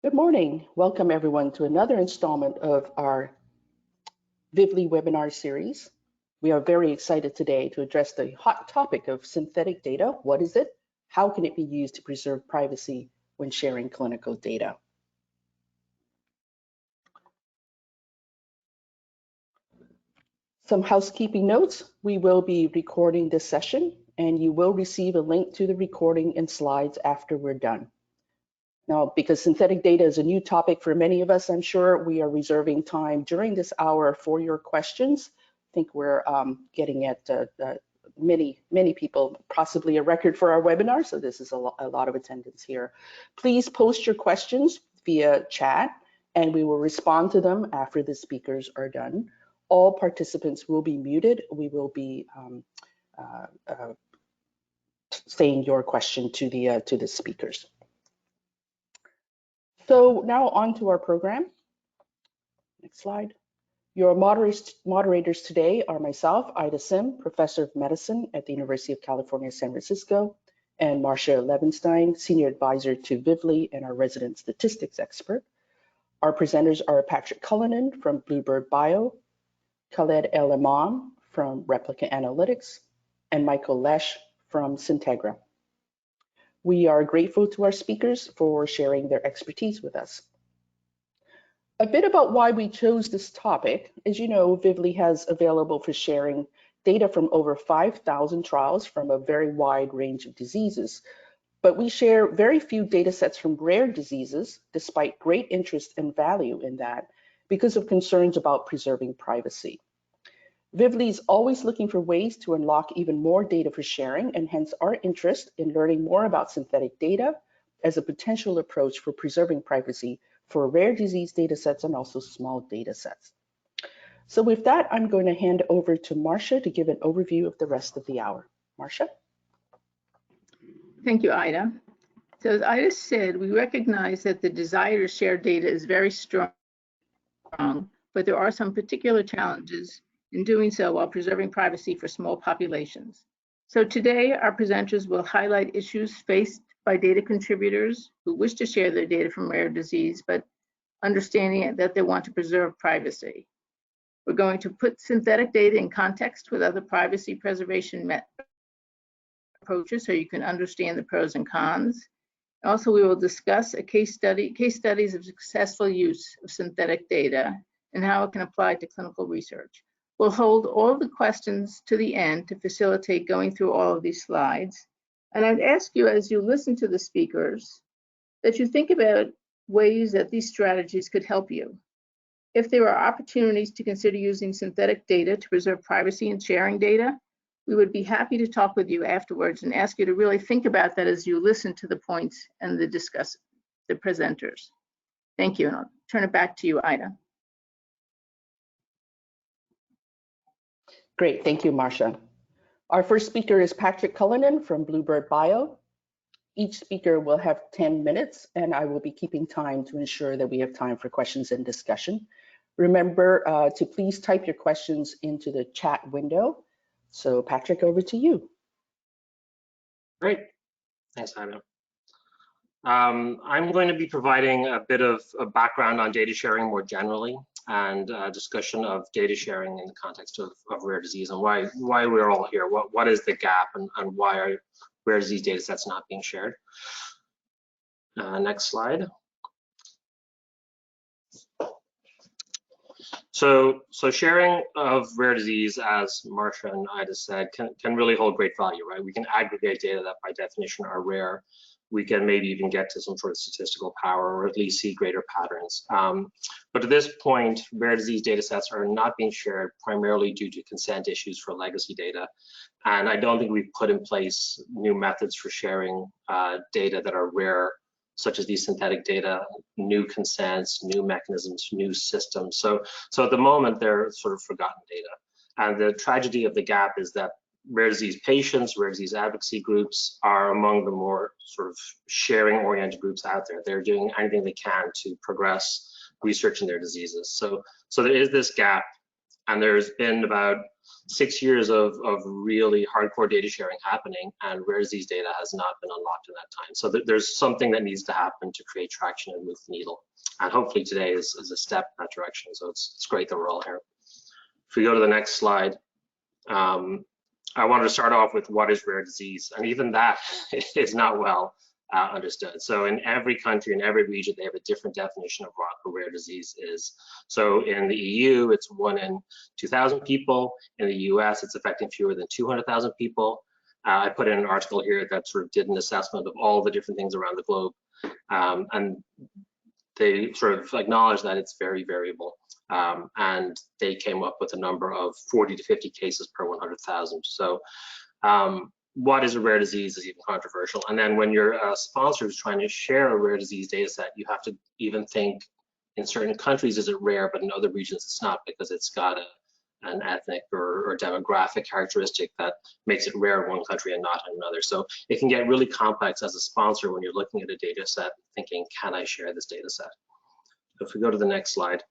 Good morning. Welcome everyone to another installment of our Vivli webinar series. We are very excited today to address the hot topic of synthetic data. What is it? How can it be used to preserve privacy when sharing clinical data? Some housekeeping notes. We will be recording this session and you will receive a link to the recording and slides after we're done. Now, because synthetic data is a new topic for many of us, I'm sure we are reserving time during this hour for your questions. I think we're getting at many people, possibly a record for our webinar, so this is a lot of attendance here. Please post your questions via chat, and we will respond to them after the speakers are done. All participants will be muted. We will be saying your question to the speakers. So now on to our program. Next slide. Your moderators today are myself, Ida Sim, Professor of Medicine at the University of California, San Francisco, and Marcia Levenstein, Senior Advisor to Vivli and our resident statistics expert. Our presenters are Patrick Cullinan from Bluebird Bio, Khaled El Imam from Replica Analytics, and Michael Lesh from SYNTEGRA. We are grateful to our speakers for sharing their expertise with us. A bit about why we chose this topic. As you know, Vivli has available for sharing data from over 5,000 trials from a very wide range of diseases, but we share very few data sets from rare diseases, despite great interest and value in that, because of concerns about preserving privacy. Vivli is always looking for ways to unlock even more data for sharing, and hence our interest in learning more about synthetic data as a potential approach for preserving privacy for rare disease data sets and also small data sets. So with that, I'm going to hand over to Marcia to give an overview of the rest of the hour. Marcia? Thank you, Ida. So as Ida said, we recognize that the desire to share data is very strong, but there are some particular challenges in doing so while preserving privacy for small populations. So today, our presenters will highlight issues faced by data contributors who wish to share their data from rare disease, but understanding that they want to preserve privacy. We're going to put synthetic data in context with other privacy preservation approaches so you can understand the pros and cons. Also, we will discuss case studies of successful use of synthetic data and how it can apply to clinical research. We'll hold all of the questions to the end to facilitate going through all of these slides. And I'd ask you, as you listen to the speakers, that you think about ways that these strategies could help you. If there are opportunities to consider using synthetic data to preserve privacy and sharing data, we would be happy to talk with you afterwards and ask you to really think about that as you listen to the points and the presenters. Thank you, and I'll turn it back to you, Ida. Great, thank you, Marcia. Our first speaker is Patrick Cullinan from Bluebird Bio. Each speaker will have 10 minutes, and I will be keeping time to ensure that we have time for questions and discussion. Remember to please type your questions into the chat window. So Patrick, over to you. Great, thanks, Ida. I'm going to be providing a bit of a background on data sharing more generally, and a discussion of data sharing in the context of rare disease and why we're all here. What is the gap, and why are rare disease data sets not being shared? Next slide. So sharing of rare disease, as Marcia and Ida said, can really hold great value, right? We can aggregate data that by definition are rare. We can maybe even get to some sort of statistical power, or at least see greater patterns. But at this point, rare disease data sets are not being shared primarily due to consent issues for legacy data. And I don't think we've put in place new methods for sharing data that are rare, such as these synthetic data, new consents, new mechanisms, new systems. So at the moment, they're sort of forgotten data. And the tragedy of the gap is that rare disease patients, rare disease advocacy groups are among the more sort of sharing-oriented groups out there. They're doing anything they can to progress research in their diseases. So there is this gap, And there's been about 6 years of really hardcore data sharing happening, and rare disease data has not been unlocked in that time. So there's something that needs to happen to create traction and move the needle. And hopefully today is a step in that direction. So it's great that we're all here. If we go to the next slide, I wanted to start off with what is rare disease, and even that is not well understood. So in every country, in every region, they have a different definition of what a rare disease is. So in the EU, it's 1 in 2,000 people. In the US, it's affecting fewer than 200,000 people. I put in an article here that sort of did an assessment of all the different things around the globe. And they sort of acknowledge that it's very variable. And they came up with a number of 40 to 50 cases per 100,000. So what is a rare disease is even controversial. And then when your sponsor is trying to share a rare disease data set, you have to even think in certain countries is it rare, but in other regions it's not, because it's got an ethnic or demographic characteristic that makes it rare in one country and not in another. So it can get really complex as a sponsor when you're looking at a data set thinking, can I share this data set? If we go to the next slide.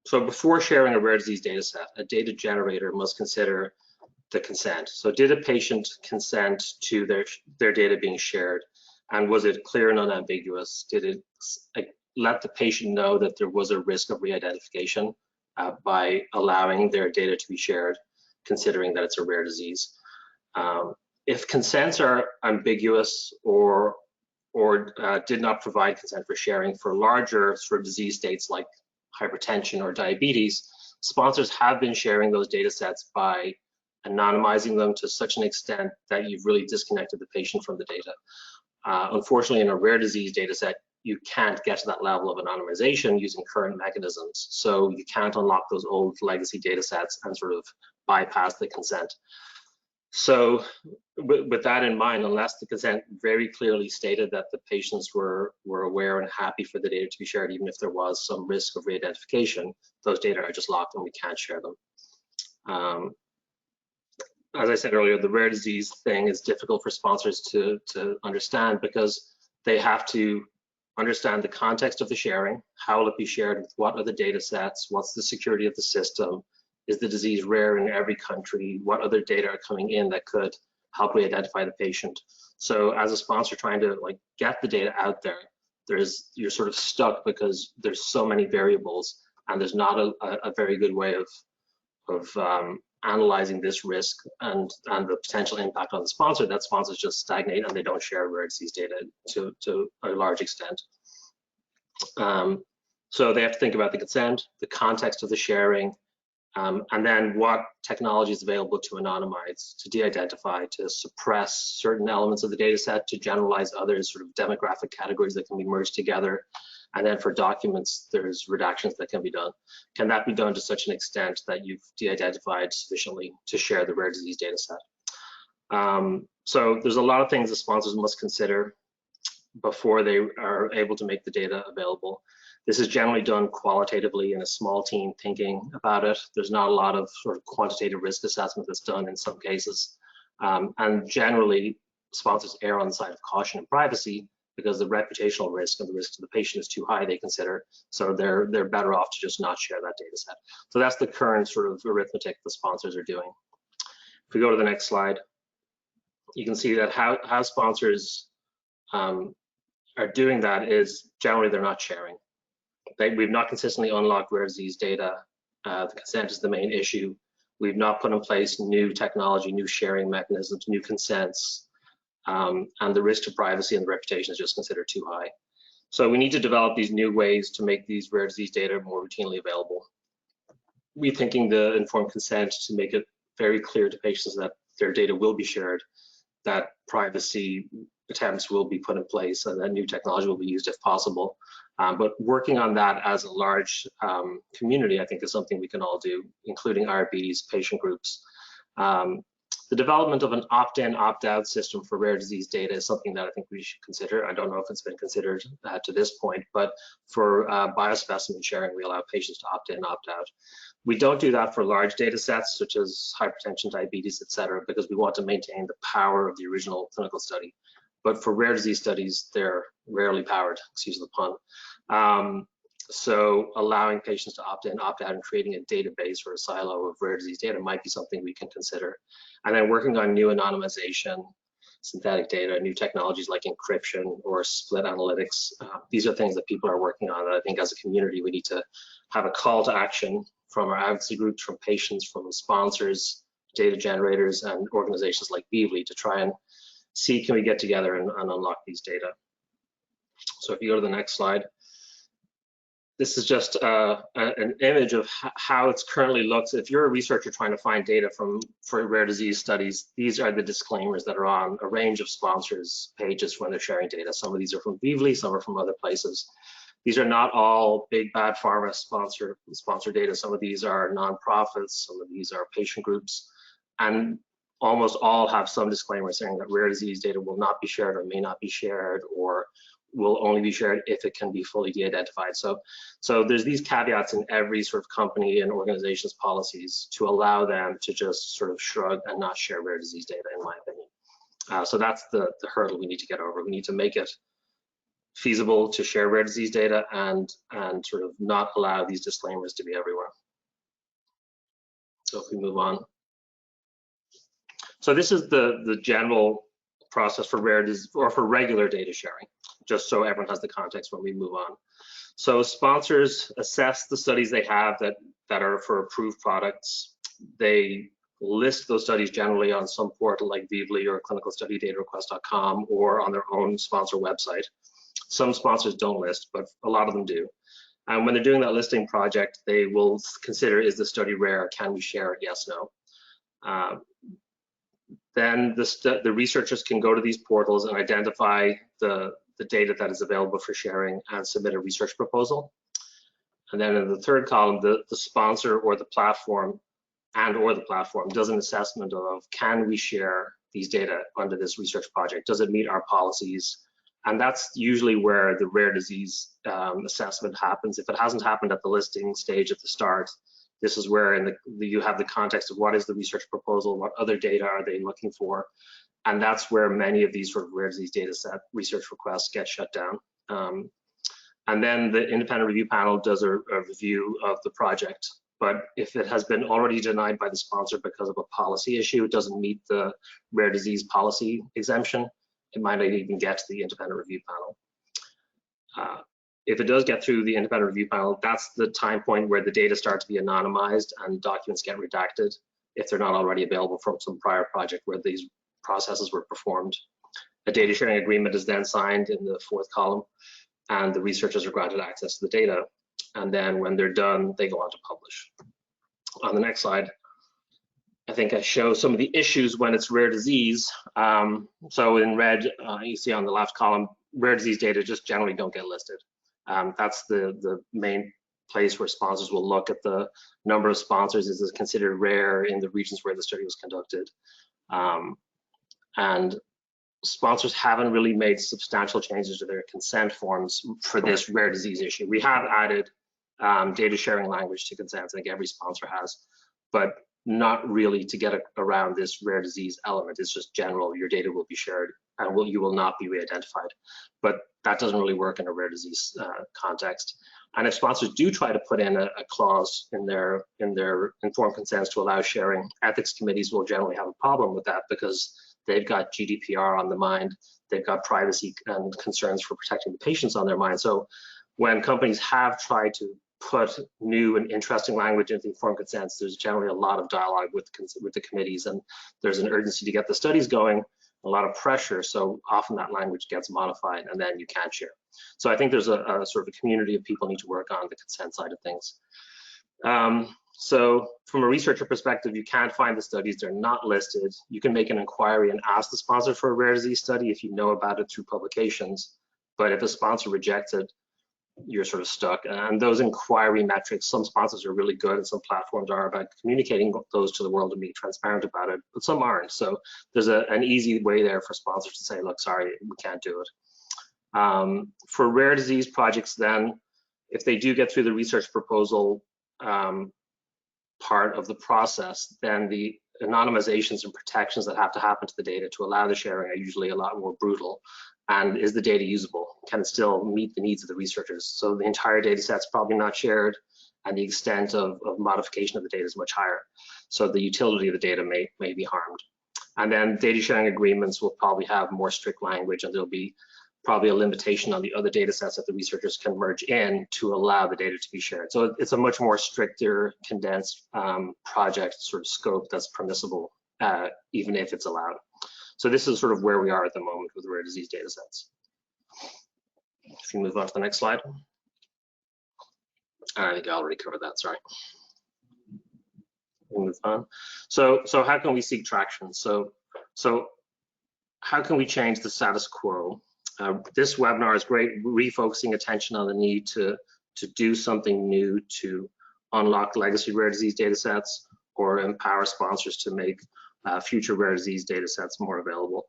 So before sharing a rare disease data set, a data generator must consider the consent. So did a patient consent to their data being shared? And was it clear and unambiguous? Did it let the patient know that there was a risk of re-identification by allowing their data to be shared, considering that it's a rare disease? If consents are ambiguous or did not provide consent for sharing for larger sort of disease states like hypertension or diabetes, sponsors have been sharing those data sets by anonymizing them to such an extent that you've really disconnected the patient from the data. Unfortunately, in a rare disease data set, you can't get to that level of anonymization using current mechanisms. So you can't unlock those old legacy data sets and sort of bypass the consent. So with that in mind, unless the consent very clearly stated that the patients were aware and happy for the data to be shared, even if there was some risk of re-identification, those data are just locked and we can't share them. As I said earlier, the rare disease thing is difficult for sponsors to understand, because they have to understand the context of the sharing. How will it be shared? With what are the data sets? What's the security of the system? Is the disease rare in every country? What other data are coming in that could help re-identify the patient? So as a sponsor trying to get the data out there, you're sort of stuck because there's so many variables, and there's not a very good way of analyzing this risk and the potential impact on the sponsor, that sponsors just stagnate and they don't share rare disease data to a large extent. So they have to think about the consent, the context of the sharing, and then what technology is available to anonymize, to de-identify, to suppress certain elements of the data set, to generalize others, sort of demographic categories that can be merged together. And then for documents, there's redactions that can be done. Can that be done to such an extent that you've de-identified sufficiently to share the rare disease data set? So there's a lot of things the sponsors must consider before they are able to make the data available. This is generally done qualitatively in a small team thinking about it. There's not a lot of sort of quantitative risk assessment that's done in some cases. And generally, sponsors err on the side of caution and privacy, because the reputational risk and the risk to the patient is too high, they consider. So they're better off to just not share that data set. So that's the current sort of arithmetic the sponsors are doing. If we go to the next slide, you can see that how sponsors are doing that is generally they're not sharing. We've not consistently unlocked rare disease data. The consent is the main issue. We've not put in place new technology, new sharing mechanisms, new consents, and the risk to privacy and the reputation is just considered too high. So we need to develop these new ways to make these rare disease data more routinely available. Rethinking the informed consent to make it very clear to patients that their data will be shared, that privacy attempts will be put in place, and that new technology will be used if possible. But working on that as a large community, I think, is something we can all do, including IRBs, patient groups. The development of an opt-in, opt-out system for rare disease data is something that I think we should consider. I don't know if it's been considered to this point, but for biospecimen sharing, we allow patients to opt in, opt out. We don't do that for large data sets, such as hypertension, diabetes, et cetera, because we want to maintain the power of the original clinical study. But for rare disease studies, they're rarely powered, excuse the pun. So allowing patients to opt in, opt out, and creating a database or a silo of rare disease data might be something we can consider. And then working on new anonymization, synthetic data, new technologies like encryption or split analytics. These are things that people are working on that I think as a community we need to have a call to action from our advocacy groups, from patients, from sponsors, data generators, and organizations like Vivli to try and see, can we get together and unlock these data. So if you go to the next slide, this is just an image of how it's currently looks. If you're a researcher trying to find data for rare disease studies, these are the disclaimers that are on a range of sponsors' pages when they're sharing data. Some of these are from Vivli, some are from other places. These are not all big bad pharma sponsor data. Some of these are nonprofits, some of these are patient groups, and almost all have some disclaimer saying that rare disease data will not be shared or may not be shared, or will only be shared if it can be fully de-identified. So there's these caveats in every sort of company and organization's policies to allow them to just sort of shrug and not share rare disease data, in my opinion. So that's the hurdle we need to get over. We need to make it feasible to share rare disease data and sort of not allow these disclaimers to be everywhere. So if we move on. So this is the general process for rare disease or for regular data sharing, just so everyone has the context when we move on. So sponsors assess the studies they have that are for approved products. They list those studies generally on some portal like Vivli or clinicalstudydatarequest.com or on their own sponsor website. Some sponsors don't list, but a lot of them do. And when they're doing that listing project, they will consider, is the study rare? Can we share it? Yes, no. Then the researchers can go to these portals and identify the data that is available for sharing and submit a research proposal. And then in the third column, the sponsor or the platform does an assessment of, can we share these data under this research project? Does it meet our policies? And that's usually where the rare disease assessment happens. If it hasn't happened at the listing stage at the start, this is where you have the context of what is the research proposal, what other data are they looking for, and that's where many of these sort of rare disease data set research requests get shut down. And then the independent review panel does a review of the project, but if it has been already denied by the sponsor because of a policy issue, it doesn't meet the rare disease policy exemption, it might not even get to the independent review panel. If it does get through the independent review panel, that's the time point where the data start to be anonymized and documents get redacted if they're not already available from some prior project where these processes were performed. A data sharing agreement is then signed in the fourth column, and the researchers are granted access to the data. And then when they're done, they go on to publish. On the next slide, I think I show some of the issues when it's rare disease. So in red, you see on the left column, rare disease data just generally don't get listed. That's the main place where sponsors will look at the number of sponsors. Is it considered rare in the regions where the study was conducted? And sponsors haven't really made substantial changes to their consent forms for this rare disease issue. We have added data sharing language to consents, like every sponsor has, but not really to get around this rare disease element. It's just general, your data will be shared and you will not be re-identified. But that doesn't really work in a rare disease context. And if sponsors do try to put in a clause in their informed consents to allow sharing, ethics committees will generally have a problem with that because they've got GDPR on the mind, they've got privacy and concerns for protecting the patients on their mind. So when companies have tried to put new and interesting language into informed consents, there's generally a lot of dialogue with the committees, and there's an urgency to get the studies going, a lot of pressure, so often that language gets modified and then you can't share. So I think there's a sort of a community of people need to work on the consent side of things. So from a researcher perspective, you can't find the studies, they're not listed. You can make an inquiry and ask the sponsor for a rare disease study if you know about it through publications, but if a sponsor rejects it, you're sort of stuck. And those inquiry metrics, some sponsors are really good and some platforms are about communicating those to the world and being transparent about it, but some aren't. So there's an easy way there for sponsors to say, look, sorry, we can't do it. For rare disease projects then, if they do get through the research proposal part of the process, then the anonymizations and protections that have to happen to the data to allow the sharing are usually a lot more brutal. And is the data usable? can still meet the needs of the researchers. So the entire data set's probably not shared, and the extent of modification of the data is much higher. So the utility of the data may be harmed. And then data sharing agreements will probably have more strict language, and there'll be probably a limitation on the other data sets that the researchers can merge in to allow the data to be shared. So it's a much more stricter, condensed project sort of scope that's permissible, even if it's allowed. So this is sort of where we are at the moment with rare disease data sets. If you move on to the next slide. I think I already covered that, sorry. We'll move on. So how can we seek traction? So how can we change the status quo? This webinar is great, refocusing attention on the need to do something new to unlock legacy rare disease data sets or empower sponsors to make future rare disease data sets more available.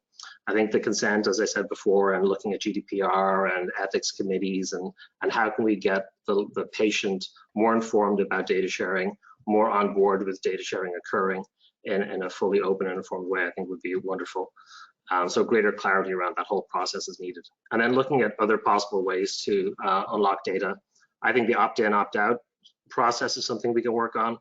I think the consent, as I said before, and looking at GDPR and ethics committees and how can we get the patient more informed about data sharing, more on board with data sharing occurring in a fully open and informed way, I think would be wonderful. So greater clarity around that whole process is needed. And then looking at other possible ways to unlock data. I think the opt-in, opt-out process is something we can work on.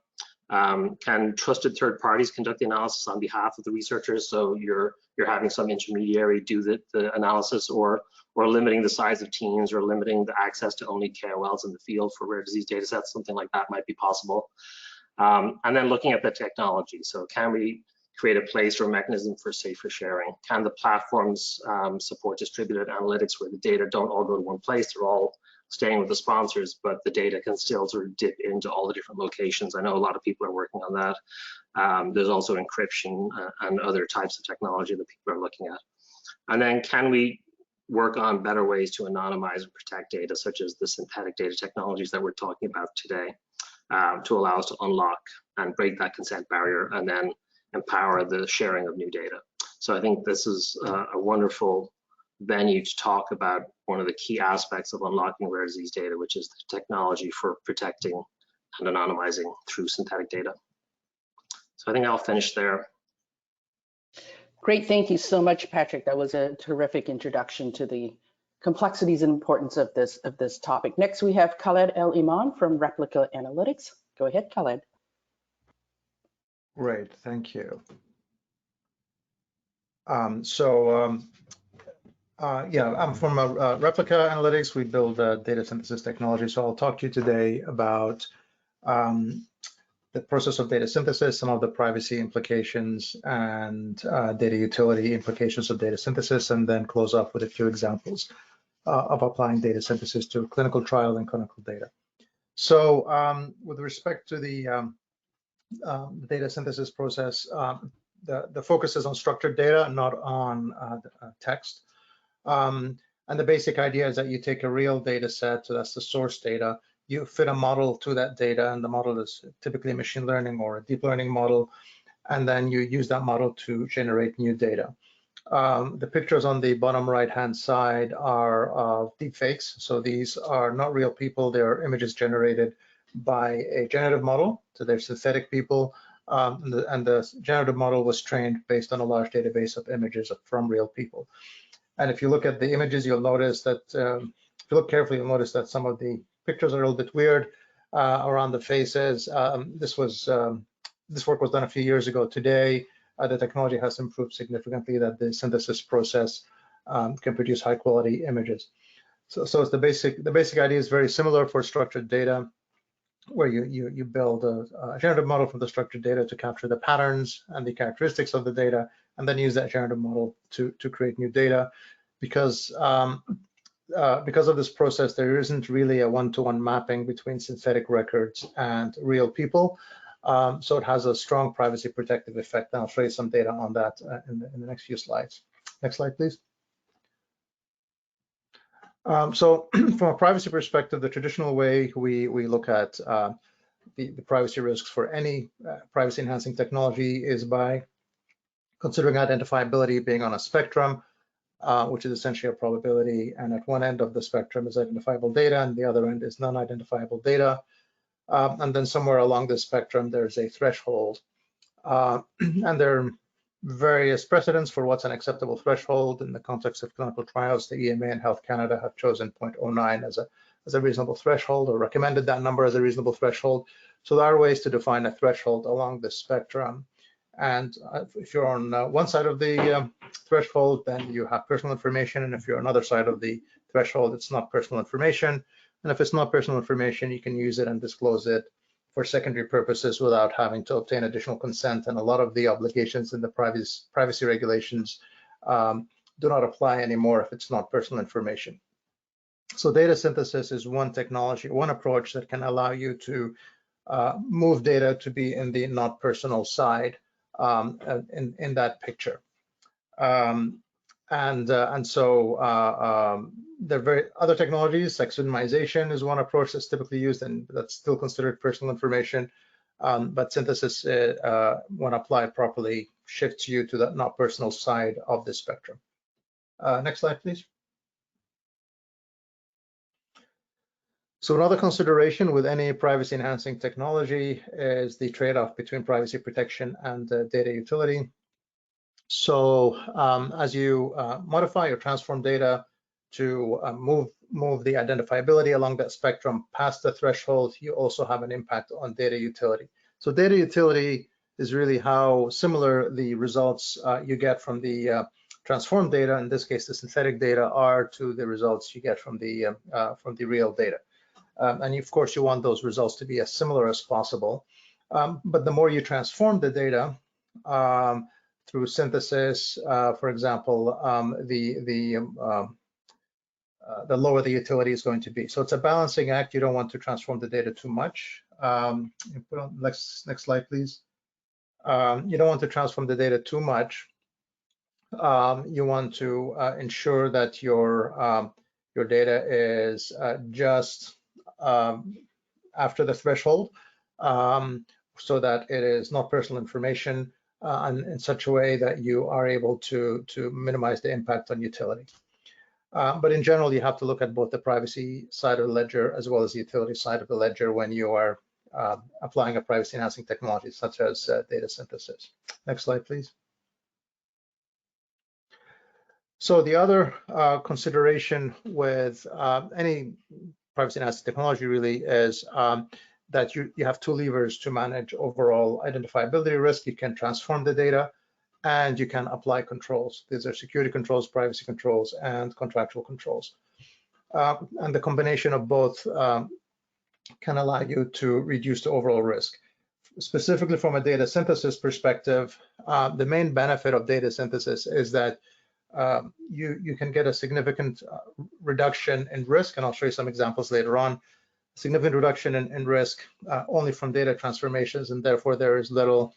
Can trusted third parties conduct the analysis on behalf of the researchers? So you're having some intermediary do the analysis, or limiting the size of teams, or limiting the access to only KOLs in the field for rare disease data sets, something like that might be possible. And then looking at the technology. So can we create a place or a mechanism for safer sharing? Can the platforms support distributed analytics where the data don't all go to one place, they're all staying with the sponsors, but the data can still sort of dip into all the different locations? I know a lot of people are working on that. There's also encryption and other types of technology that people are looking at. And then can we work on better ways to anonymize and protect data, such as the synthetic data technologies that we're talking about today, to allow us to unlock and break that consent barrier and then empower the sharing of new data. So I think this is a wonderful venue to talk about one of the key aspects of unlocking rare disease data, which is the technology for protecting and anonymizing through synthetic data. So I think I'll finish there. Great, thank you so much, Patrick. That was a terrific introduction to the complexities and importance of this topic. Next, we have Khaled El Iman from Replica Analytics. Go ahead, Khaled. Great, thank you. Yeah, I'm from Replica Analytics. We build data synthesis technology. So I'll talk to you today about the process of data synthesis, some of the privacy implications and data utility implications of data synthesis, and then close off with a few examples of applying data synthesis to clinical trial and clinical data. So with respect to the data synthesis process, the focus is on structured data, not on text. And the basic idea is that you take a real data set, so that's the source data, you fit a model to that data, and the model is typically a machine learning or a deep learning model, and then you use that model to generate new data. The pictures on the bottom right-hand side are deepfakes. So these are not real people, they are images generated by a generative model, so they're synthetic people, and the generative model was trained based on a large database of images from real people. And if you look at the images, you'll notice that, if you look carefully, you'll notice that some of the pictures are a little bit weird around the faces. This work was done a few years ago. Today, the technology has improved significantly, that the synthesis process can produce high quality images. So it's the basic idea is very similar for structured data, where you build a generative model from the structured data to capture the patterns and the characteristics of the data, and then use that generative model to create new data. Because of this process, there isn't really a one-to-one mapping between synthetic records and real people. So it has a strong privacy protective effect. And I'll show you some data on that in the next few slides. Next slide, please. So from a privacy perspective, the traditional way we look at the privacy risks for any privacy enhancing technology is by considering identifiability being on a spectrum, which is essentially a probability. And at one end of the spectrum is identifiable data, and the other end is non-identifiable data. And then somewhere along the spectrum, there's a threshold. And there are various precedents for what's an acceptable threshold. In the context of clinical trials, the EMA and Health Canada have chosen 0.09 as a reasonable threshold, or recommended that number as a reasonable threshold. So there are ways to define a threshold along the spectrum. And if you're on one side of the threshold, then you have personal information. And if you're on another side of the threshold, it's not personal information. And if it's not personal information, you can use it and disclose it for secondary purposes without having to obtain additional consent. And a lot of the obligations in the privacy regulations do not apply anymore if it's not personal information. So data synthesis is one technology, one approach that can allow you to move data to be in the not personal side in that picture. There are very other technologies, like pseudonymization is one approach that's typically used, and that's still considered personal information. But synthesis, when applied properly, shifts you to the not personal side of the spectrum. Next slide, please. So another consideration with any privacy enhancing technology is the trade-off between privacy protection and data utility. So as you modify or transform data to move the identifiability along that spectrum past the threshold, you also have an impact on data utility. So data utility is really how similar the results you get from the transformed data, in this case the synthetic data, are to the results you get from the real data. And of course, you want those results to be as similar as possible. But the more you transform the data through synthesis, for example, the lower the utility is going to be. So it's a balancing act. You don't want to transform the data too much. Put on next slide, please. You don't want to transform the data too much. You want to ensure that your data is just after the threshold, so that it is not personal information, and in such a way that you are able to minimize the impact on utility. But in general, you have to look at both the privacy side of the ledger as well as the utility side of the ledger when you are applying a privacy enhancing technology such as data synthesis. Next slide, please. So the other consideration with any privacy enhancing technology really is that you have two levers to manage overall identifiability risk. You can transform the data and you can apply controls. These are security controls, privacy controls, and contractual controls. And the combination of both can allow you to reduce the overall risk. Specifically from a data synthesis perspective, the main benefit of data synthesis is that you can get a significant reduction in risk, and I'll show you some examples later on. Significant reduction in risk only from data transformations, and therefore there is little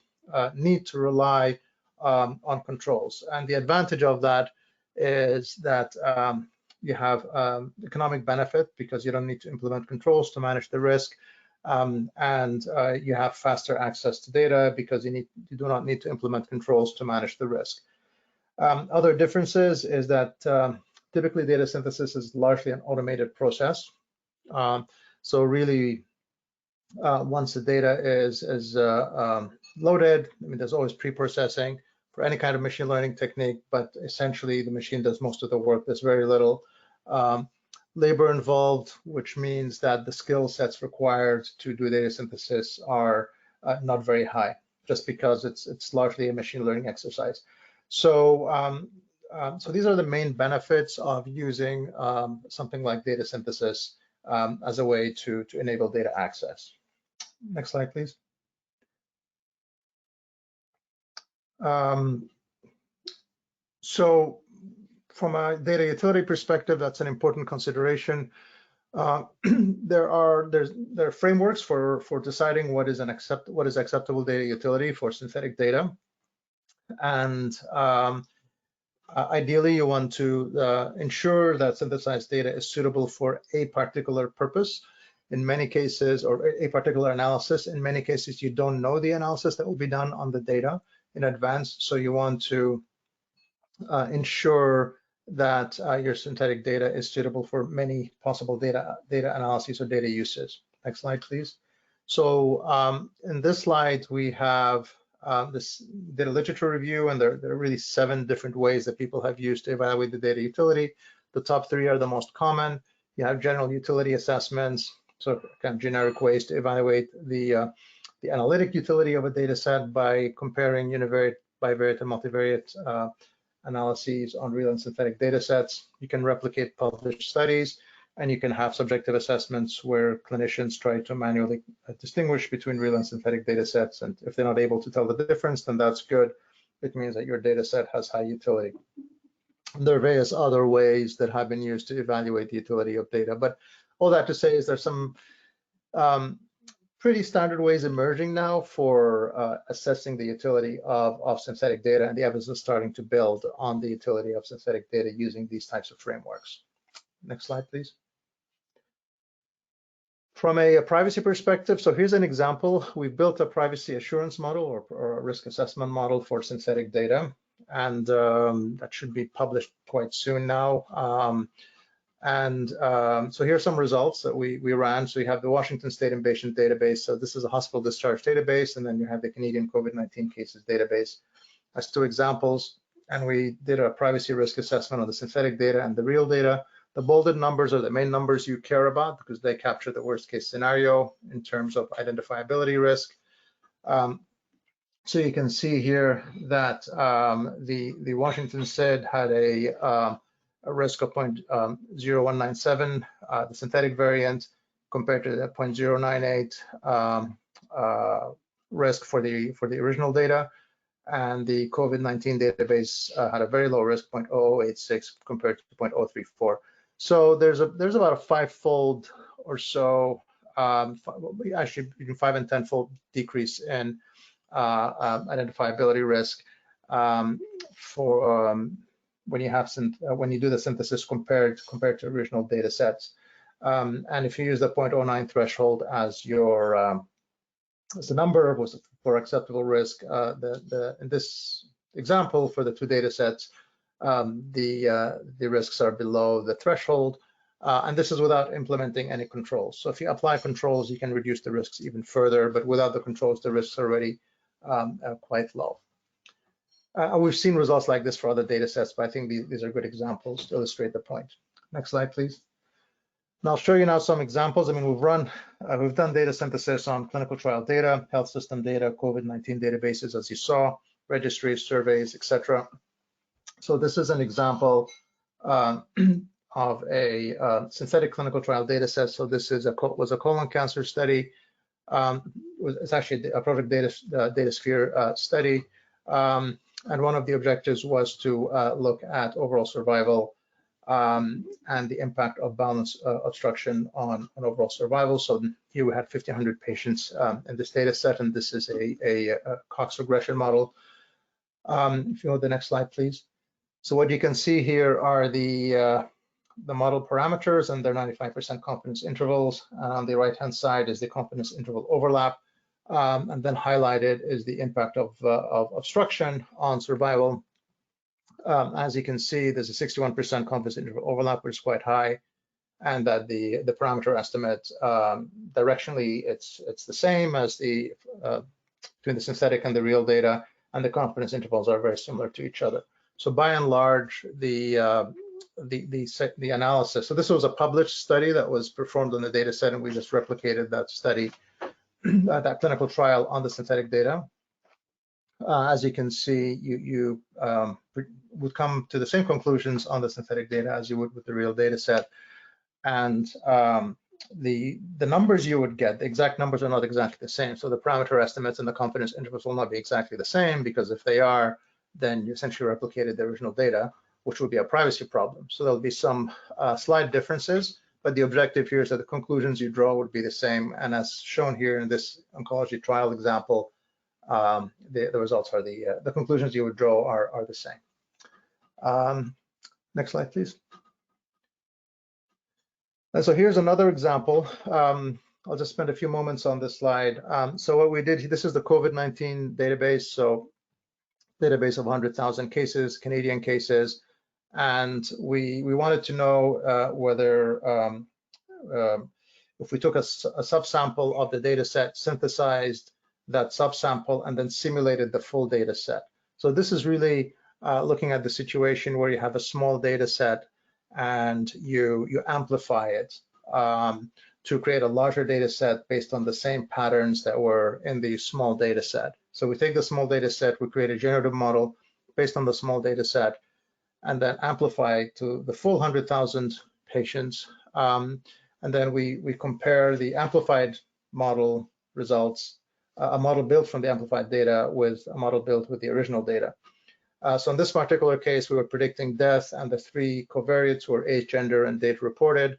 need to rely on controls. And the advantage of that is that you have economic benefit because you don't need to implement controls to manage the risk, and you have faster access to data because you do not need to implement controls to manage the risk. Other differences is that typically data synthesis is largely an automated process. So really, once the data is loaded, I mean, there's always pre-processing for any kind of machine learning technique, but essentially the machine does most of the work. There's very little labor involved, which means that the skill sets required to do data synthesis are not very high, just because it's largely a machine learning exercise. So, so these are the main benefits of using something like data synthesis as a way to enable data access. Next slide, please. So from a data utility perspective, that's an important consideration. There are frameworks for deciding what is acceptable data utility for synthetic data. And ideally, you want to ensure that synthesized data is suitable for a particular purpose. In many cases, or a particular analysis, in many cases, you don't know the analysis that will be done on the data in advance. So you want to ensure that your synthetic data is suitable for many possible data analyses or data uses. Next slide, please. So in this slide, we have this data literature review, and there are really 7 different ways that people have used to evaluate the data utility. The top 3 are the most common. You have general utility assessments, so kind of generic ways to evaluate the analytic utility of a data set by comparing univariate, bivariate, and multivariate analyses on real and synthetic data sets. You can replicate published studies, and you can have subjective assessments where clinicians try to manually distinguish between real and synthetic data sets. And if they're not able to tell the difference, then that's good. It means that your data set has high utility. And there are various other ways that have been used to evaluate the utility of data. But all that to say is there's some pretty standard ways emerging now for assessing the utility of synthetic data, and the evidence is starting to build on the utility of synthetic data using these types of frameworks. Next slide, please. From a privacy perspective, so here's an example. We've built a privacy assurance model or a risk assessment model for synthetic data, and that should be published quite soon now. So here are some results that we ran. So you have the Washington State Inpatient Database. So this is a hospital discharge database, and then you have the Canadian COVID-19 cases database as 2 examples. And we did a privacy risk assessment on the synthetic data and the real data. The bolded numbers are the main numbers you care about because they capture the worst case scenario in terms of identifiability risk. So you can see here that the Washington SID had a risk of 0.0197, the synthetic variant, compared to the 0.098 risk for the original data. And the COVID-19 database had a very low risk, 0.0086 compared to 0.034. So there's about a 5-fold or so, actually even 5 and 10-fold decrease in identifiability risk for when you do the synthesis compared to original data sets. And if you use the 0.09 threshold as your as the number was for acceptable risk, in this example for the 2 data sets, the risks are below the threshold, and this is without implementing any controls. So if you apply controls, you can reduce the risks even further, but without the controls, the risks are already quite low. We've seen results like this for other data sets, but I think these are good examples to illustrate the point. Next slide, please. And I'll show you now some examples. I mean, we've done data synthesis on clinical trial data, health system data, COVID-19 databases, as you saw, registries, surveys, etc. So this is an example of a synthetic clinical trial data set. So this is was a colon cancer study. It's actually a Project DataSphere study. And one of the objectives was to look at overall survival and the impact of balance obstruction on overall survival. So here we had 1,500 patients in this data set, and this is a Cox regression model. If you go to the next slide, please. So what you can see here are the model parameters and their 95% confidence intervals. And on the right-hand side is the confidence interval overlap. And then highlighted is the impact of obstruction on survival. As you can see, there's a 61% confidence interval overlap, which is quite high, and that the parameter estimate directionally it's the same as between the synthetic and the real data, and the confidence intervals are very similar to each other. So by and large, the analysis. So this was a published study that was performed on the data set, and we just replicated that study. That clinical trial on the synthetic data. As you can see, you would come to the same conclusions on the synthetic data as you would with the real data set. And the numbers you would get, the exact numbers are not exactly the same. So the parameter estimates and the confidence intervals will not be exactly the same, because if they are, then you essentially replicated the original data, which would be a privacy problem. So there'll be some slight differences. But the objective here is that the conclusions you draw would be the same. And as shown here in this oncology trial example, the results are the conclusions you would draw are the same. Next slide, please. And so here's another example. I'll just spend a few moments on this slide. So what we did, this is the COVID-19 database. So database of 100,000 cases, Canadian cases. And we wanted to know whether if we took a subsample of the data set, synthesized that subsample and then simulated the full data set. So this is really looking at the situation where you have a small data set and you amplify it to create a larger data set based on the same patterns that were in the small data set. So we take the small data set, we create a generative model based on the small data set, and then amplify it to the full 100,000 patients. And then we compare the amplified model results, a model built from the amplified data with a model built with the original data. So in this particular case, we were predicting death, and the 3 covariates were age, gender, and date reported.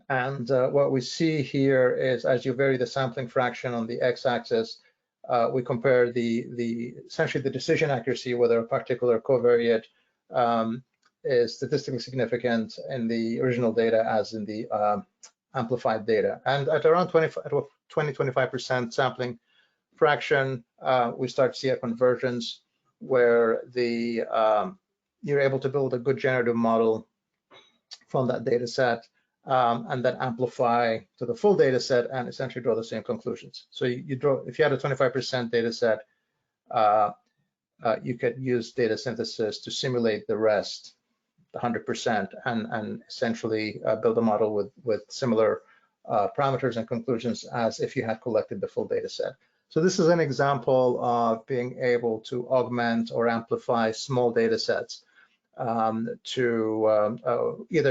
What we see here is, as you vary the sampling fraction on the x-axis, we compare essentially the decision accuracy, whether a particular covariate is statistically significant in the original data as in the amplified data. And at around 20-25% sampling fraction, we start to see a convergence where you're able to build a good generative model from that data set, and then amplify to the full data set and essentially draw the same conclusions. So if you had a 25% data set, you could use data synthesis to simulate the rest, the 100%, and essentially build a model with similar parameters and conclusions as if you had collected the full data set. So this is an example of being able to augment or amplify small data sets either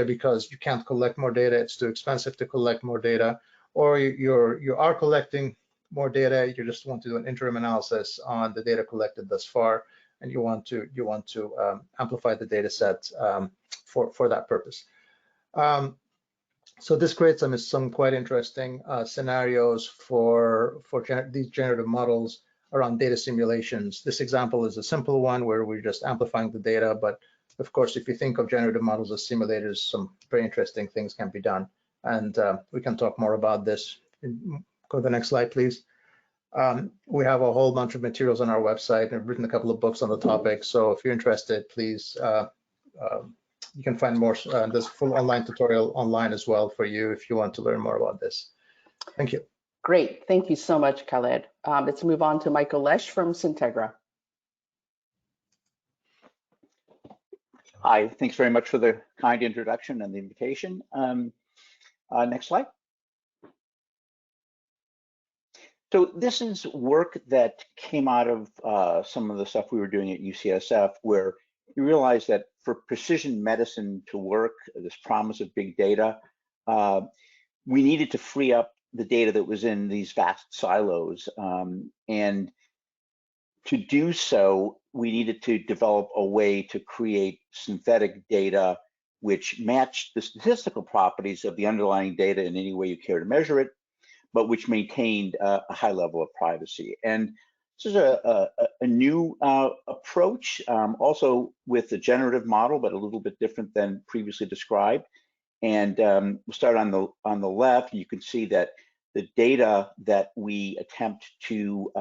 because you can't collect more data, it's too expensive to collect more data, or you are collecting more data, you just want to do an interim analysis on the data collected thus far, and you want to amplify the data set for that purpose. So this creates some quite interesting scenarios for these generative models around data simulations. This example is a simple one where we're just amplifying the data, but of course, if you think of generative models as simulators, some very interesting things can be done. And we can talk more about this. Go to the next slide, please. We have a whole bunch of materials on our website. I've written a couple of books on the topic. So if you're interested, please, you can find more. There's a full online tutorial online as well for you if you want to learn more about this. Thank you. Great. Thank you so much, Khaled. Let's move on to Michael Lesh from SYNTEGRA. Hi, thanks very much for the kind introduction and the invitation. Next slide. So this is work that came out of some of the stuff we were doing at UCSF, where you realize that for precision medicine to work, this promise of big data, we needed to free up the data that was in these vast silos. And to do so, we needed to develop a way to create synthetic data which matched the statistical properties of the underlying data in any way you care to measure it, but which maintained a high level of privacy. And this is a new approach, also with the generative model, but a little bit different than previously described. And we'll start on the left. You can see that the data that we attempt to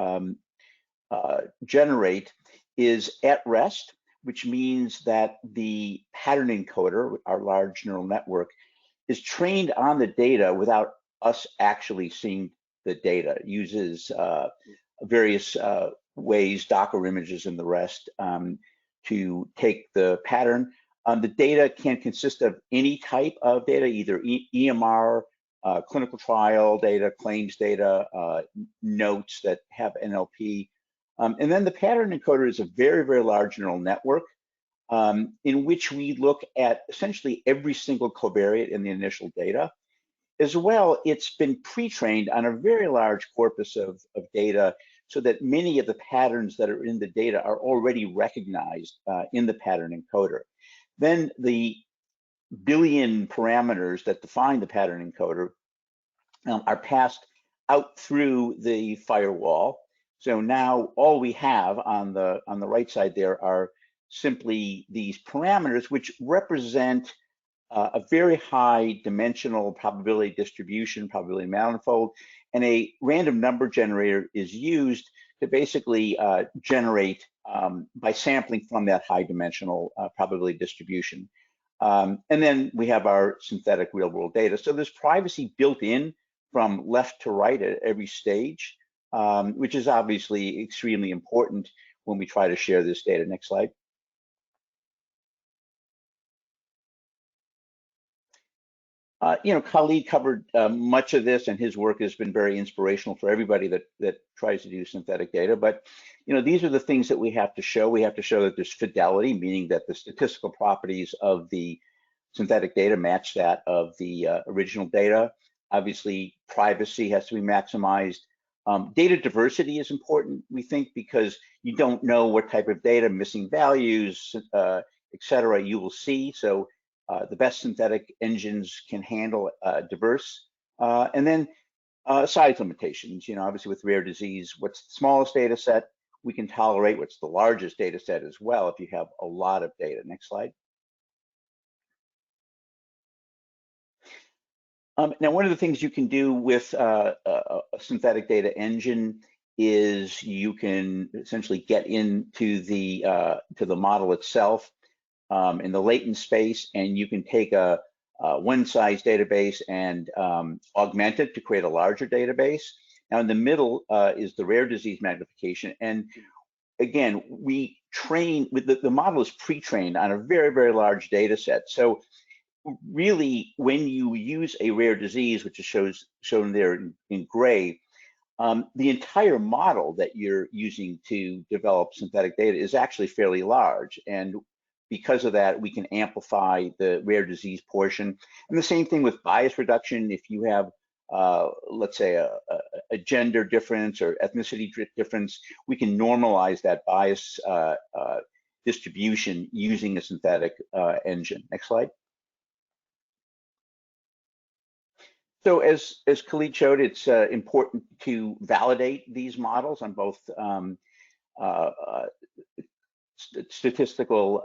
generate is at rest, which means that the pattern encoder, our large neural network, is trained on the data without us actually seeing the data. It uses various ways, Docker images and the rest, to take the pattern. The data can consist of any type of data, either EMR, clinical trial data, claims data, notes that have NLP. And then the pattern encoder is a very, very large neural network in which we look at essentially every single covariate in the initial data. As well, it's been pre-trained on a very large corpus of data so that many of the patterns that are in the data are already recognized in the pattern encoder. Then the billion parameters that define the pattern encoder are passed out through the firewall. So now all we have on the right side there are simply these parameters, which represent a very high dimensional probability distribution, probability manifold, and a random number generator is used to basically generate by sampling from that high dimensional probability distribution. And then we have our synthetic real world data. So there's privacy built in from left to right at every stage, which is obviously extremely important when we try to share this data. Next slide. Khalid covered much of this, and his work has been very inspirational for everybody that tries to do synthetic data. But these are the things that we have to show. We have to show that there's fidelity, meaning that the statistical properties of the synthetic data match that of the original data. Obviously, privacy has to be maximized. Data diversity is important, we think, because you don't know what type of data, missing values, et cetera, you will see. So the best synthetic engines can handle diverse. And then size limitations, obviously with rare disease, what's the smallest data set we can tolerate, what's the largest data set as well if you have a lot of data. Next slide. Now, one of the things you can do with a synthetic data engine is you can essentially get into the to the model itself in the latent space, and you can take a one-size database and augment it to create a larger database. Now, in the middle is the rare disease magnification, and again, we train with the model is pre-trained on a very, very large data set. So really, when you use a rare disease, which is shown there in gray, the entire model that you're using to develop synthetic data is actually fairly large. And because of that, we can amplify the rare disease portion. And the same thing with bias reduction. If you have, let's say, a gender difference or ethnicity difference, we can normalize that bias distribution using a synthetic engine. Next slide. So as Khalid showed, it's important to validate these models on both statistical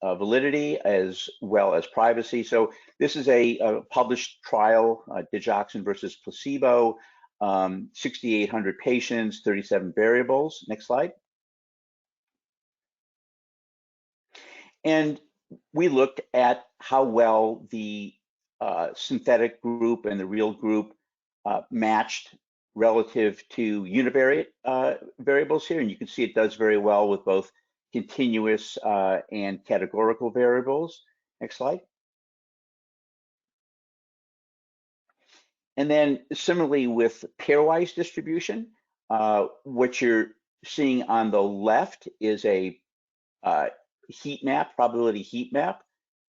validity as well as privacy. So this is a published trial, DIGOXIN versus placebo, 6,800 patients, 37 variables. Next slide. And we looked at how well the synthetic group and the real group matched relative to univariate variables here. And you can see it does very well with both continuous and categorical variables. Next slide. And then similarly with pairwise distribution, what you're seeing on the left is a heat map, probability heat map,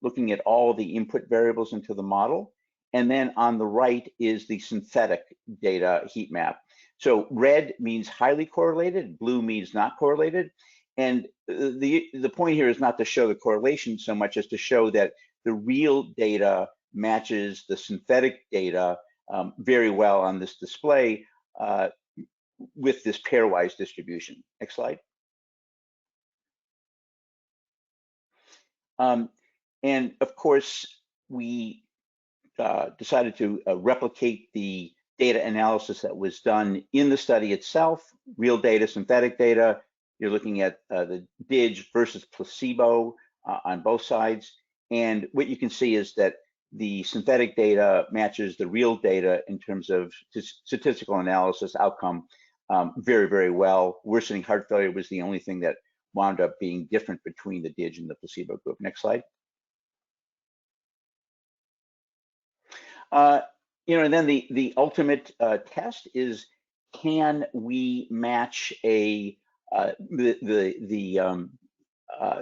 looking at all the input variables into the model. And then on the right is the synthetic data heat map. So red means highly correlated, blue means not correlated. And the point here is not to show the correlation so much as to show that the real data matches the synthetic data very well on this display with this pairwise distribution. Next slide. And of course, we decided to replicate the data analysis that was done in the study itself, real data, synthetic data. You're looking at the DIG versus placebo on both sides. And what you can see is that the synthetic data matches the real data in terms of statistical analysis outcome very, very well. Worsening heart failure was the only thing that wound up being different between the DIG and the placebo group. Next slide. And then the ultimate test is, can we match the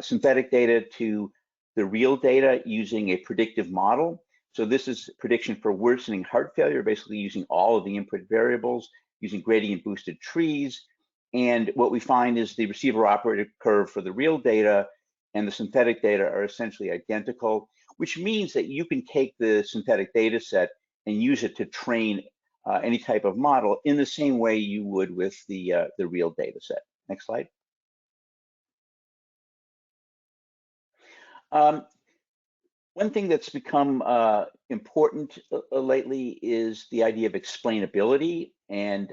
synthetic data to the real data using a predictive model? So this is prediction for worsening heart failure, basically using all of the input variables, using gradient boosted trees. And what we find is the receiver operator curve for the real data and the synthetic data are essentially identical, which means that you can take the synthetic data set and use it to train any type of model in the same way you would with the real data set. Next slide. One thing that's become important lately is the idea of explainability, and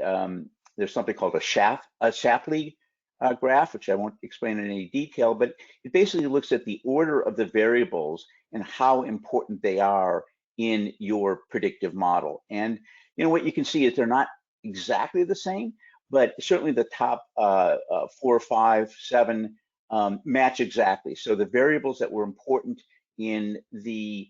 there's something called a Shapley graph, which I won't explain in any detail, but it basically looks at the order of the variables and how important they are in your predictive model. And what you can see is they're not exactly the same, but certainly the top 4, 5, 7 match exactly. So the variables that were important in the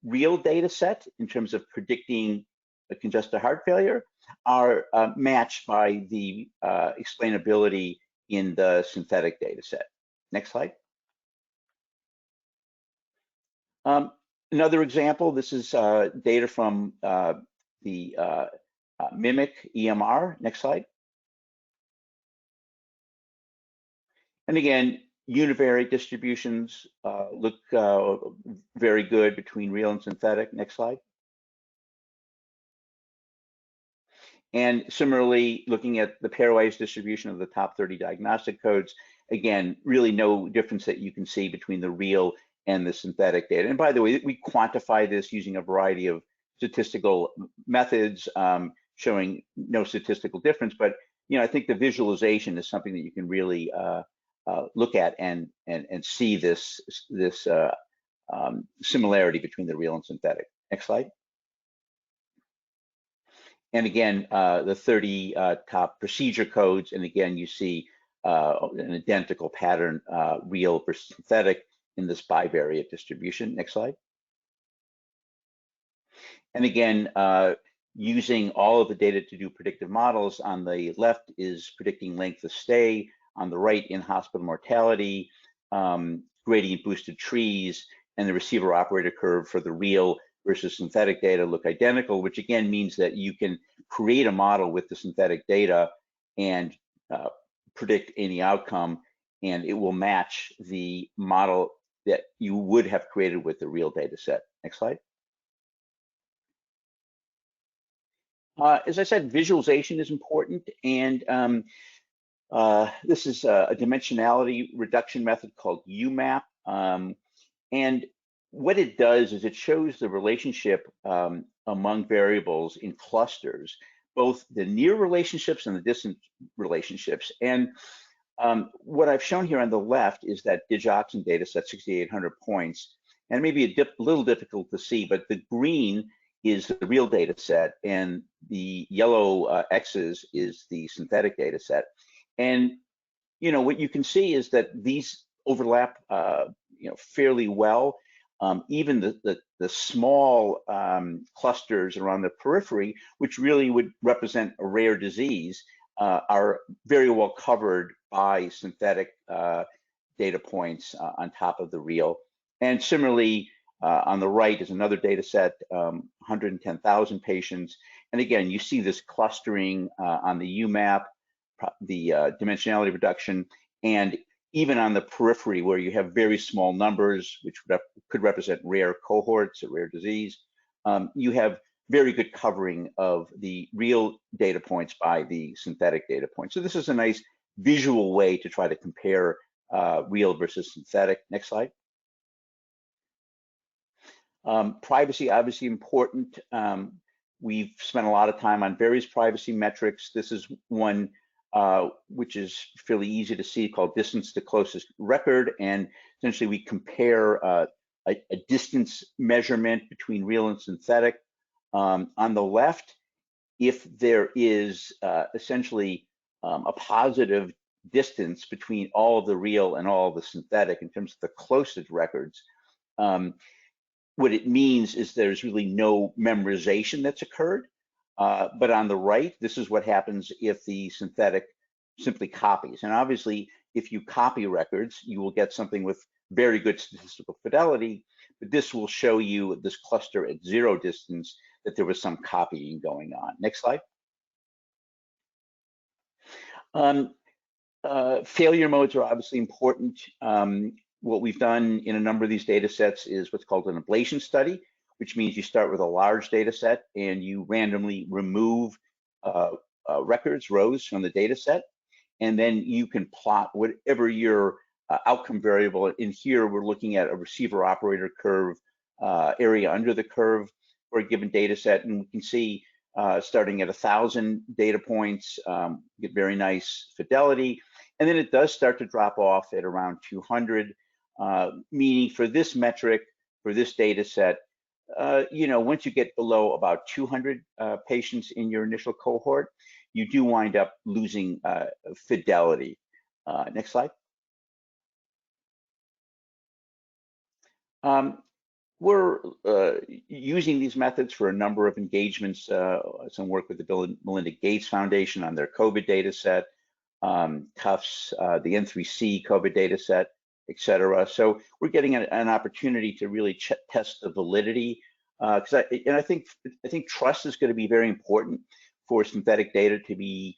real data set in terms of predicting a congestive heart failure are matched by the explainability in the synthetic data set. Next slide. Another example, this is data from the MIMIC EMR. Next slide. And again, univariate distributions look very good between real and synthetic. Next slide. And similarly, looking at the pairwise distribution of the top 30 diagnostic codes, again, really no difference that you can see between the real and the synthetic data. And by the way, we quantify this using a variety of statistical methods, showing no statistical difference. But I think the visualization is something that you can really look at and see this similarity between the real and synthetic. Next slide. And again, the 30 top procedure codes, and again, you see an identical pattern, real versus synthetic, in this bivariate distribution. Next slide. And again, using all of the data to do predictive models. On the left is predicting length of stay. On the right, in-hospital mortality, gradient boosted trees, and the receiver operator curve for the real versus synthetic data look identical, which again means that you can create a model with the synthetic data and predict any outcome, and it will match the model that you would have created with the real data set. Next slide. As I said, visualization is important, and this is a dimensionality reduction method called UMAP. And what it does is it shows the relationship among variables in clusters, both the near relationships and the distant relationships. And what I've shown here on the left is that DIGOXIN data set, 6,800 points, and maybe a little difficult to see, but the green is the real data set, and the yellow X's is the synthetic data set. And what you can see is that these overlap fairly well. Even the small clusters around the periphery, which really would represent a rare disease, are very well covered by synthetic data points on top of the real. And similarly, on the right is another data set, 110,000 patients. And again, you see this clustering on the UMAP, the dimensionality reduction, and even on the periphery where you have very small numbers, which could represent rare cohorts, a rare disease, you have very good covering of the real data points by the synthetic data points. So this is a nice visual way to try to compare real versus synthetic. Next slide. Privacy, obviously important. We've spent a lot of time on various privacy metrics. This is one which is fairly easy to see, called distance to closest record. And essentially we compare a distance measurement between real and synthetic. On the left, if there is essentially a positive distance between all of the real and all of the synthetic in terms of the closest records, what it means is there's really no memorization that's occurred. But on the right, this is what happens if the synthetic simply copies. And obviously, if you copy records, you will get something with very good statistical fidelity, but this will show you this cluster at zero distance that there was some copying going on. Next slide. Failure modes are obviously important. What we've done in a number of these data sets is what's called an ablation study, which means you start with a large data set and you randomly remove records, rows from the data set, and then you can plot whatever your outcome variable. In here, we're looking at a receiver operator curve, area under the curve for a given data set, and we can see starting at 1,000 data points, get very nice fidelity, and then it does start to drop off at around 200, meaning for this metric, for this data set, once you get below about 200 patients in your initial cohort, you do wind up losing fidelity. Next slide. We're using these methods for a number of engagements, some work with the Bill and Melinda Gates Foundation on their COVID data set, Tufts, the N3C COVID data set, et cetera. So we're getting an opportunity to really test the validity, because I think trust is going to be very important for synthetic data to be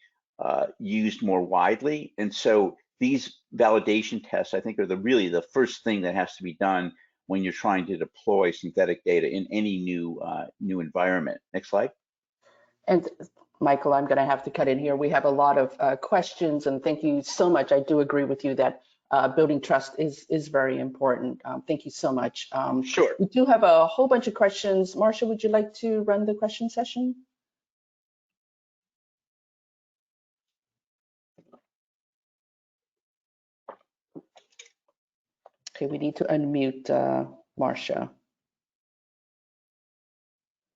used more widely. And so these validation tests, I think, are really the first thing that has to be done when you're trying to deploy synthetic data in any new environment. Next slide. And Michael, I'm going to have to cut in here. We have a lot of questions, and thank you so much. I do agree with you that building trust is very important. Thank you so much. Sure. We do have a whole bunch of questions. Marcia, would you like to run the question session? Okay, we need to unmute Marcia.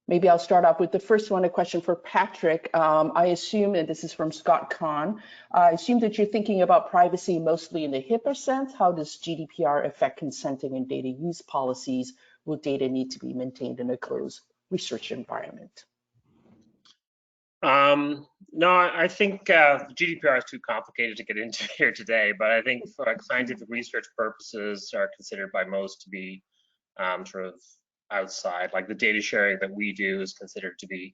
Maybe I'll start off with the first one, a question for Patrick. I assume, and this is from Scott Kahn, I assume that you're thinking about privacy mostly in the HIPAA sense. How does GDPR affect consenting and data use policies? Will data need to be maintained in a closed research environment? No, I think GDPR is too complicated to get into here today, but I think for scientific research purposes are considered by most to be sort of outside, like the data sharing that we do is considered to be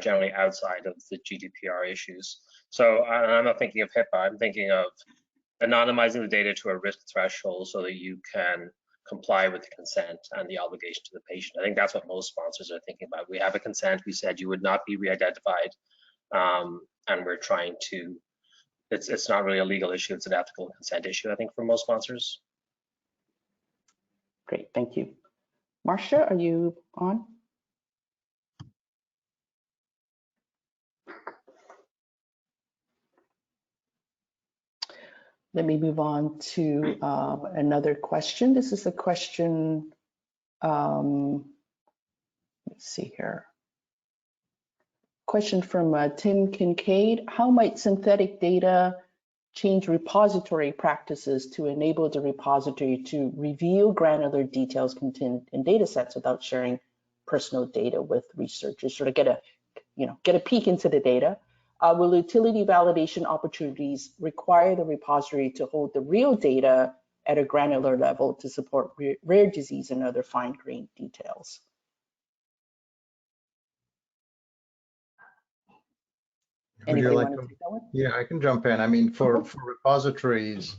generally outside of the GDPR issues. So I'm not thinking of HIPAA, I'm thinking of anonymizing the data to a risk threshold so that you can comply with the consent and the obligation to the patient. I think that's what most sponsors are thinking about. We have a consent, we said you would not be re-identified, and we're trying to, it's not really a legal issue, it's an ethical consent issue, I think, for most sponsors. Great, thank you. Marcia, are you on? Let me move on to another question. This is a question, let's see here. Question from Tim Kincaid. How might synthetic data change repository practices to enable the repository to reveal granular details contained in data sets without sharing personal data with researchers, sort of get a peek into the data? Will utility validation opportunities require the repository to hold the real data at a granular level to support rare disease and other fine-grained details? Anybody want to take that one? Yeah, I can jump in. I mean, for repositories,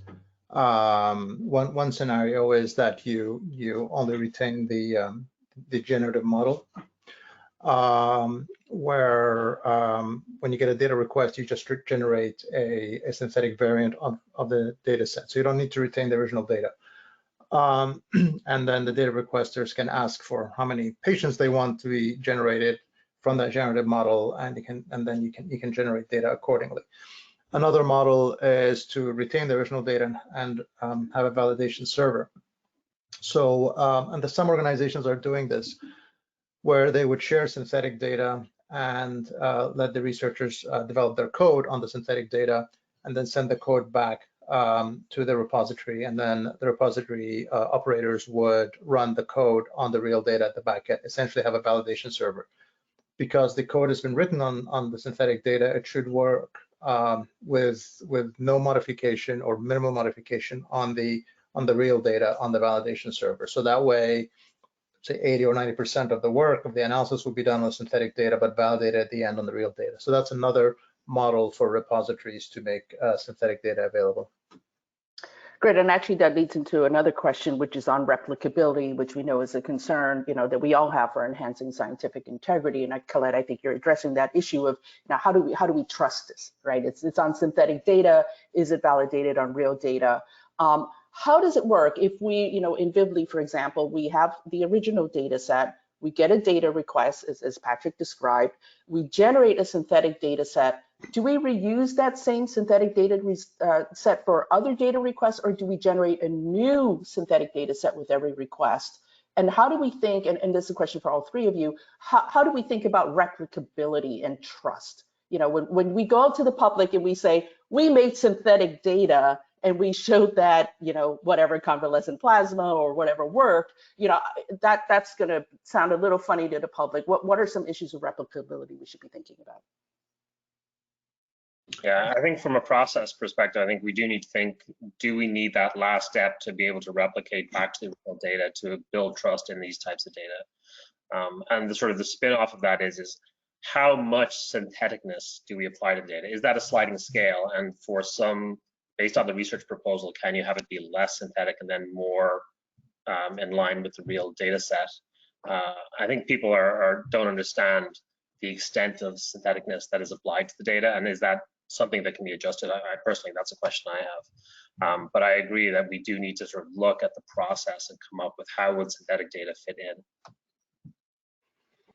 one scenario is that you only retain the generative model, where when you get a data request, you just generate a synthetic variant of the data set. So you don't need to retain the original data. And then the data requesters can ask for how many patients they want to be generated from that generative model, and then you can generate data accordingly. Another model is to retain the original data and have a validation server. So, and some organizations are doing this, where they would share synthetic data and let the researchers develop their code on the synthetic data, and then send the code back to the repository, and then the repository operators would run the code on the real data at the back end, essentially have a validation server. Because the code has been written on the synthetic data, it should work with no modification or minimal modification on the real data on the validation server. So that way, say 80 or 90% of the work of the analysis will be done on synthetic data, but validated at the end on the real data. So that's another model for repositories to make synthetic data available. Great, and actually that leads into another question, which is on replicability, which we know is a concern, that we all have for enhancing scientific integrity. And Colette, I think you're addressing that issue of how do we trust this, right? It's on synthetic data. Is it validated on real data? How does it work if we, in Vivli, for example, we have the original data set, we get a data request, as Patrick described, we generate a synthetic data set. Do we reuse that same synthetic data set for other data requests, or do we generate a new synthetic data set with every request? And how do we think, and this is a question for all three of you, how do we think about replicability and trust? You know, when we go out to the public and we say, we made synthetic data and we showed that, you know, whatever convalescent plasma or whatever worked, you know, that's going to sound a little funny to the public. What are some issues of replicability we should be thinking about? Yeah, I think from a process perspective, I think we do need to think, do we need that last step to be able to replicate back to the real data to build trust in these types of data? And the sort of the spin-off of that is how much syntheticness do we apply to the data? Is that a sliding scale? And for some, based on the research proposal, can you have it be less synthetic and then more in line with the real data set? I think people don't understand the extent of syntheticness that is applied to the data, and is that something that can be adjusted? I personally, that's a question I have. But I agree that we do need to sort of look at the process and come up with how would synthetic data fit in.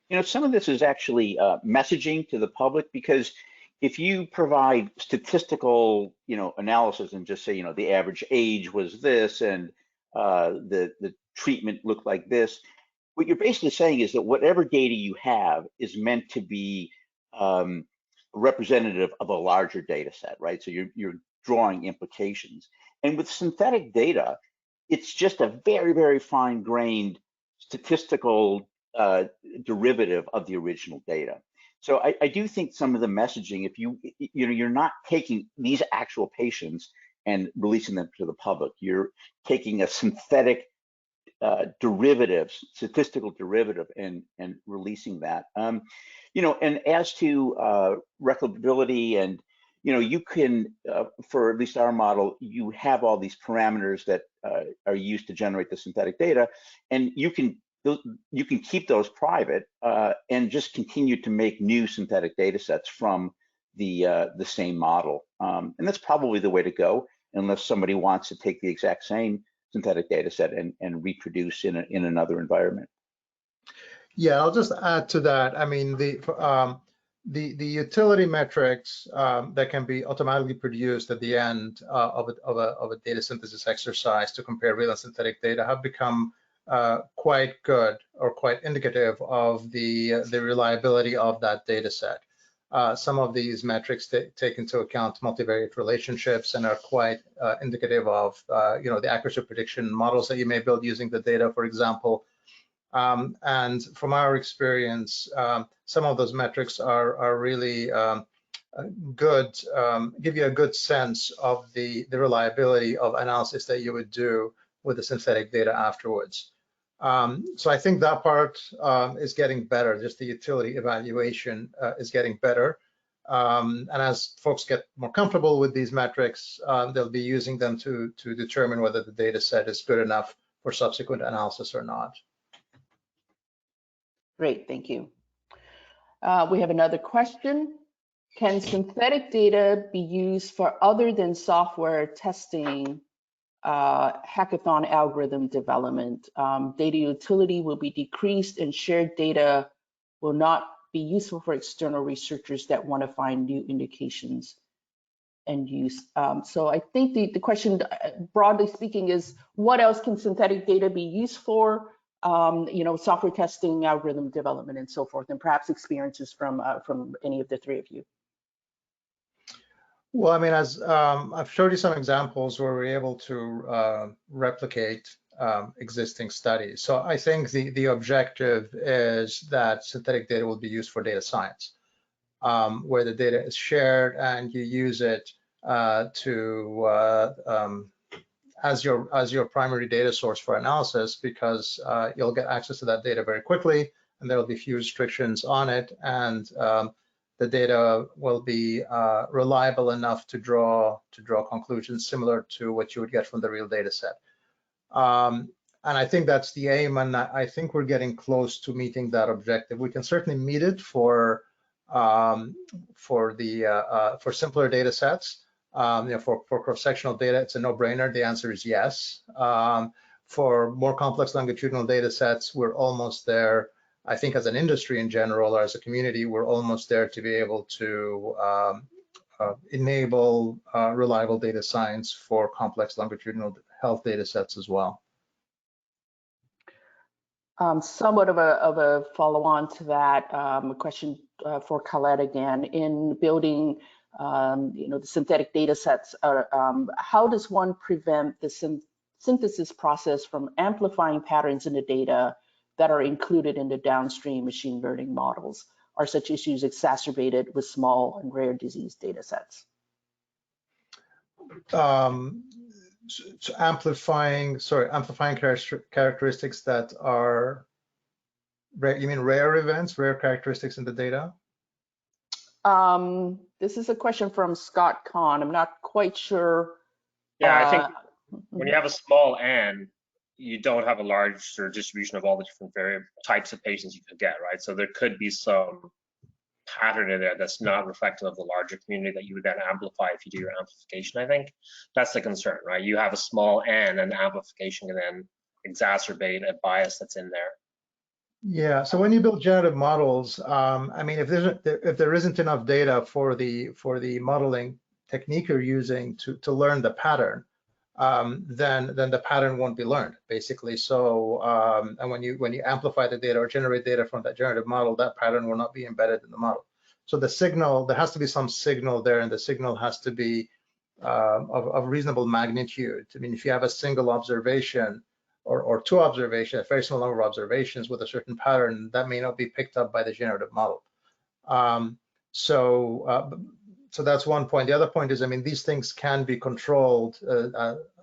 You know, some of this is actually messaging to the public, because if you provide statistical, you know, analysis and just say, you know, the average age was this and the treatment looked like this, what you're basically saying is that whatever data you have is meant to be representative of a larger data set, right? So you're drawing implications. And with synthetic data, it's just a very, very fine-grained statistical derivative of the original data. So I do think some of the messaging, if you're not taking these actual patients and releasing them to the public, you're taking a synthetic derivative, statistical derivative, and releasing that. You know, and as to replicability, and you know, you can, for at least our model, you have all these parameters that are used to generate the synthetic data, and you can keep those private and just continue to make new synthetic data sets from the same model. And that's probably the way to go, unless somebody wants to take the exact same synthetic data set and reproduce in another environment. Yeah, I'll just add to that. I mean, the utility metrics that can be automatically produced at the end of a data synthesis exercise to compare real and synthetic data have become quite good, or quite indicative of the reliability of that data set. Some of these metrics take into account multivariate relationships and are quite indicative of you know, the accuracy of prediction models that you may build using the data, for example. And from our experience, some of those metrics are really good, give you a good sense of the reliability of analysis that you would do with the synthetic data afterwards. So I think that part is getting better. Just the utility evaluation is getting better. And as folks get more comfortable with these metrics, they'll be using them to determine whether the data set is good enough for subsequent analysis or not. Great, thank you. We have another question. Can synthetic data be used for other than software testing, hackathon algorithm development? Data utility will be decreased and shared data will not be useful for external researchers that want to find new indications and use. So I think the question, broadly speaking, is what else can synthetic data be used for? You know, software testing, algorithm development, and so forth, and perhaps experiences from any of the three of you. Well, I mean, as I've showed you some examples where we're able to replicate existing studies. So I think the objective is that synthetic data will be used for data science, where the data is shared and you use it as your primary data source for analysis, because you'll get access to that data very quickly, and there will be few restrictions on it, and the data will be reliable enough to draw conclusions similar to what you would get from the real data set. And I think that's the aim, and I think we're getting close to meeting that objective. We can certainly meet it for simpler data sets. You know, for cross-sectional data, it's a no-brainer. The answer is yes. For more complex longitudinal data sets, we're almost there. I think as an industry in general, or as a community, we're almost there to be able to enable reliable data science for complex longitudinal health data sets as well. Somewhat of a follow-on to that, a question for Colette again. In building, the synthetic data sets, how does one prevent the synthesis process from amplifying patterns in the data that are included in the downstream machine learning models? Are such issues exacerbated with small and rare disease data sets? So amplifying characteristics that are rare. You mean rare events, rare characteristics in the data? This is a question from Scott Kahn. I'm not quite sure. Yeah, I think when you have a small n, you don't have a large sort of distribution of all the different types of patients you could get, right? So there could be some pattern in there that's not reflective of the larger community that you would then amplify if you do your amplification. I think that's the concern, right? You have a small n, and amplification can then exacerbate a bias that's in there. Yeah. So when you build generative models, I mean, if there isn't enough data for the modeling technique you're using to learn the pattern, then the pattern won't be learned, basically. So and when you amplify the data or generate data from that generative model, that pattern will not be embedded in the model. So the signal, there has to be some signal there, and the signal has to be of reasonable magnitude. I mean, if you have a single observation or two observations, a very small number of observations with a certain pattern, that may not be picked up by the generative model. So that's one point. The other point is, I mean, these things can be controlled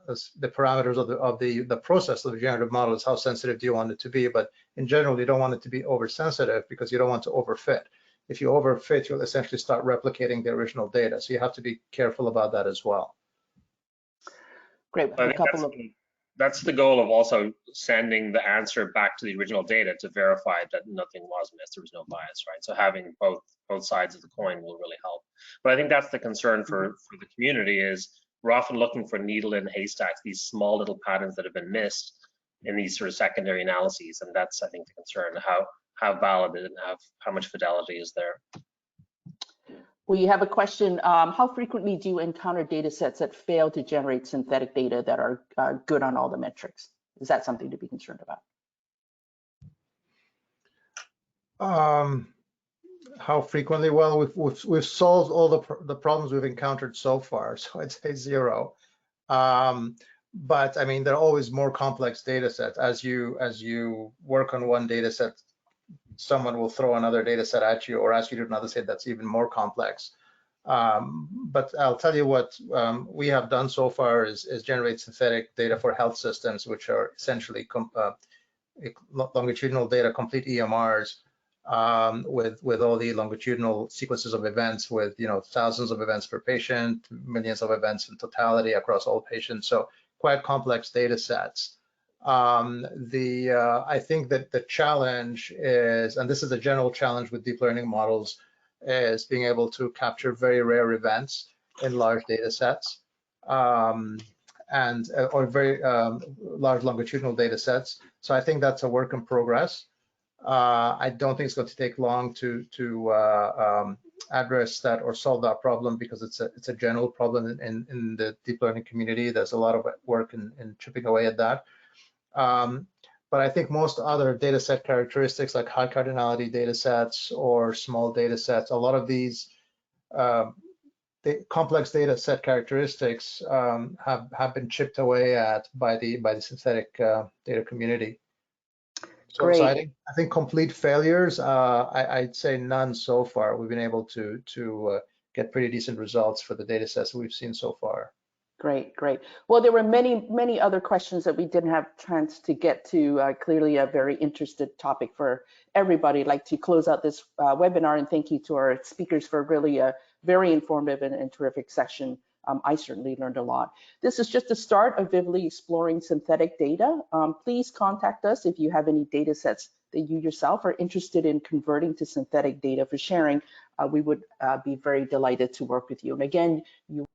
as the parameters of the process of the generative model is how sensitive do you want it to be. But in general, you don't want it to be oversensitive because you don't want to overfit. If you overfit, you'll essentially start replicating the original data. So you have to be careful about that as well. Great. I think that's the goal of also sending the answer back to the original data to verify that nothing was missed, there was no bias, right? So having both sides of the coin will really help. But I think that's the concern for the community is we're often looking for needle in haystacks, these small little patterns that have been missed in these sort of secondary analyses. And that's, I think, the concern, how valid and how much fidelity is there. We have a question. How frequently do you encounter data sets that fail to generate synthetic data that are good on all the metrics? Is that something to be concerned about? How frequently? Well, we've solved all the problems we've encountered so far, so I'd say zero. But I mean, there are always more complex data sets. As you work on one data set, someone will throw another data set at you or ask you to do another set that's even more complex. But I'll tell you what we have done so far is generate synthetic data for health systems, which are essentially longitudinal data, complete EMRs with all the longitudinal sequences of events with thousands of events per patient, millions of events in totality across all patients. So quite complex data sets. I think that the challenge is, and this is a general challenge with deep learning models, is being able to capture very rare events in large data sets or very large longitudinal data sets. So I think that's a work in progress. I don't think it's going to take long to address that or solve that problem because it's a general problem in the deep learning community. There's a lot of work in chipping away at that. But I think most other data set characteristics like high cardinality data sets or small data sets, a lot of these complex data set characteristics have been chipped away at by the synthetic data community. So exciting. I think complete failures, I'd say none so far. We've been able to get pretty decent results for the data sets we've seen so far. Great. Well, there were many other questions that we didn't have chance to get to. Clearly a very interested topic for everybody. I'd like to close out this webinar and thank you to our speakers for really a very informative and terrific session. I certainly learned a lot. This is just the start of Vivli exploring synthetic data. Please contact us if you have any data sets that you yourself are interested in converting to synthetic data for sharing. We would be very delighted to work with you. And again, you